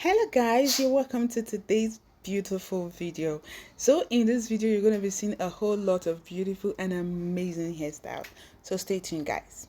Hello guys, you're welcome to today's beautiful video. So in this video you're going to be seeing a whole lot of beautiful and amazing hairstyles, so stay tuned guys.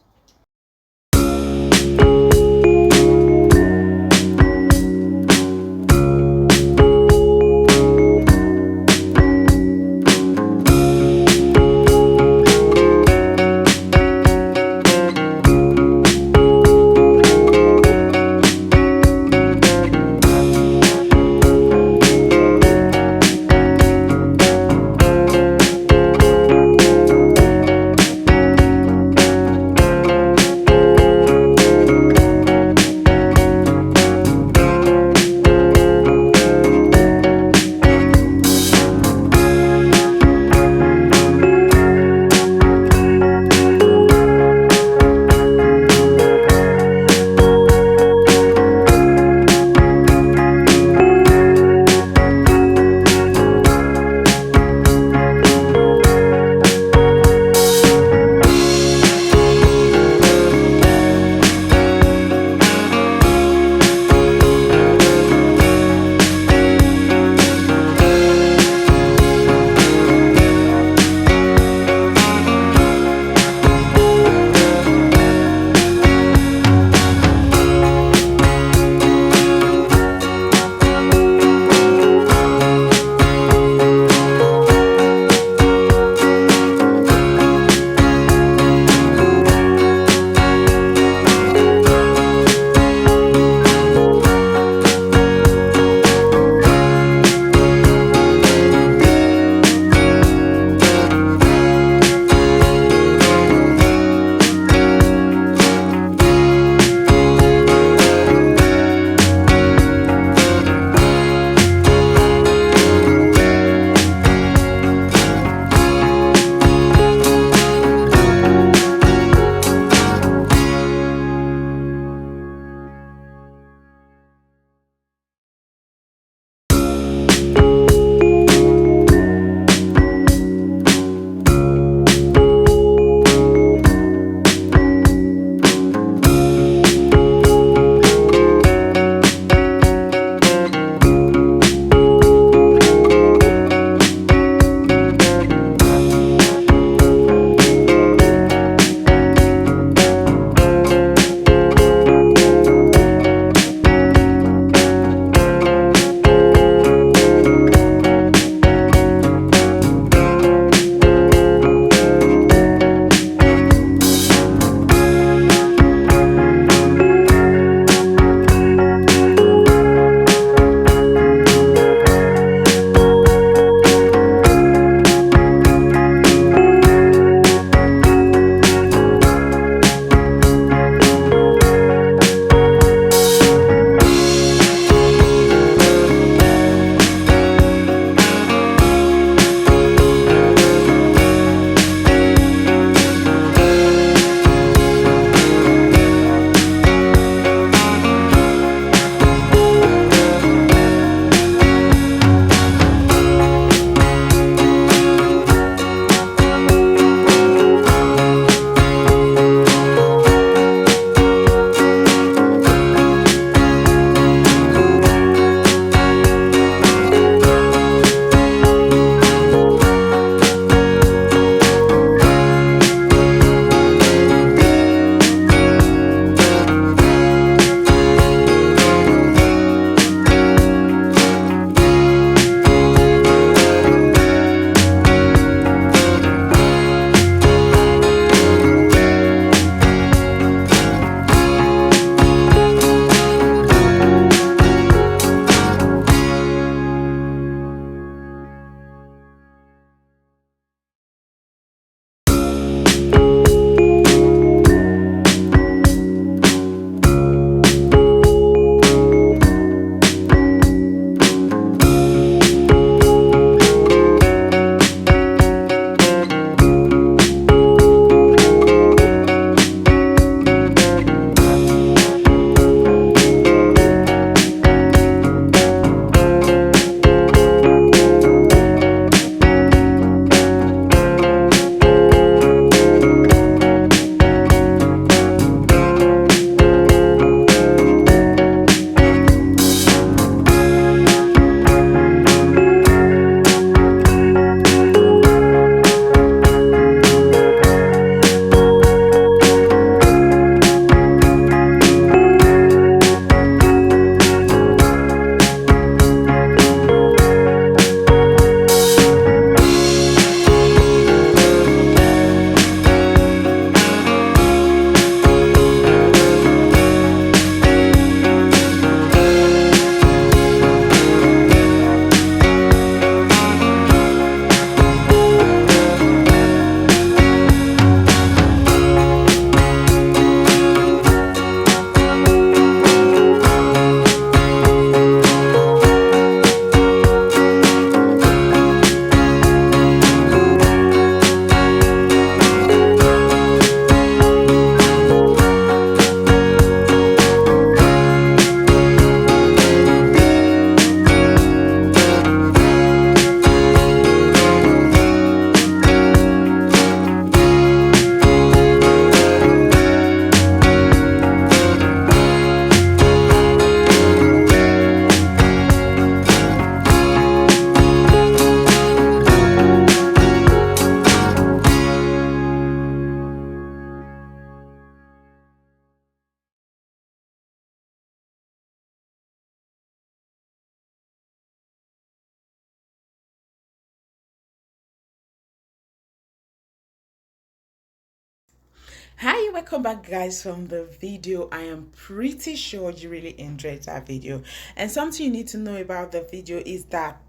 Hi, welcome back guys from the video. I am pretty sure you really enjoyed that video, and something you need to know about the video is that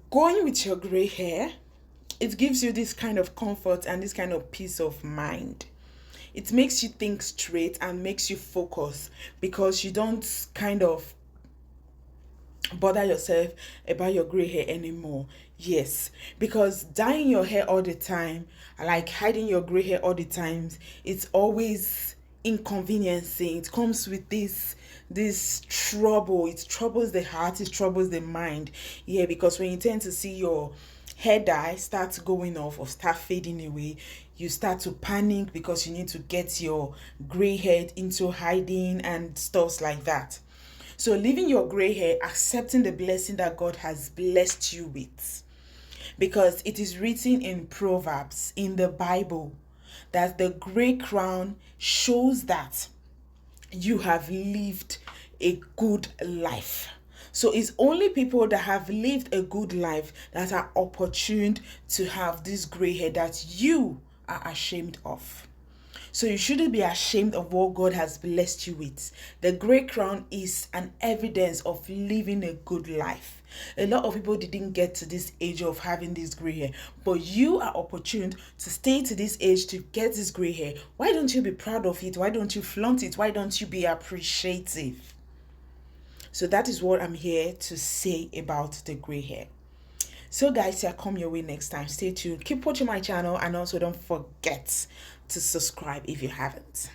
going with your gray hair, it gives you this kind of comfort and this kind of peace of mind. It makes you think straight and makes you focus because you don't kind of bother yourself about your gray hair anymore. Yes, because dyeing your hair all the time, like hiding your gray hair all the times, it's always inconveniencing. It comes with this trouble. It troubles the heart, it troubles the mind. Yeah, because when you tend to see your hair dye start going off or start fading away, you start to panic because you need to get your gray hair into hiding and stuff like that. So, leaving your gray hair, accepting the blessing that God has blessed you with. Because it is written in Proverbs, in the Bible, that the gray crown shows that you have lived a good life. So, it's only people that have lived a good life that are opportune to have this gray hair that you are ashamed of. So you shouldn't be ashamed of what God has blessed you with. The gray crown is an evidence of living a good life. A lot of people didn't get to this age of having this gray hair, but you are opportune to stay to this age to get this gray hair. Why don't you be proud of it? Why don't you flaunt it? Why don't you be appreciative? So that is what I'm here to say about the gray hair. So guys, I'll come your way next time. Stay tuned. Keep watching my channel and also don't forget to subscribe if you haven't.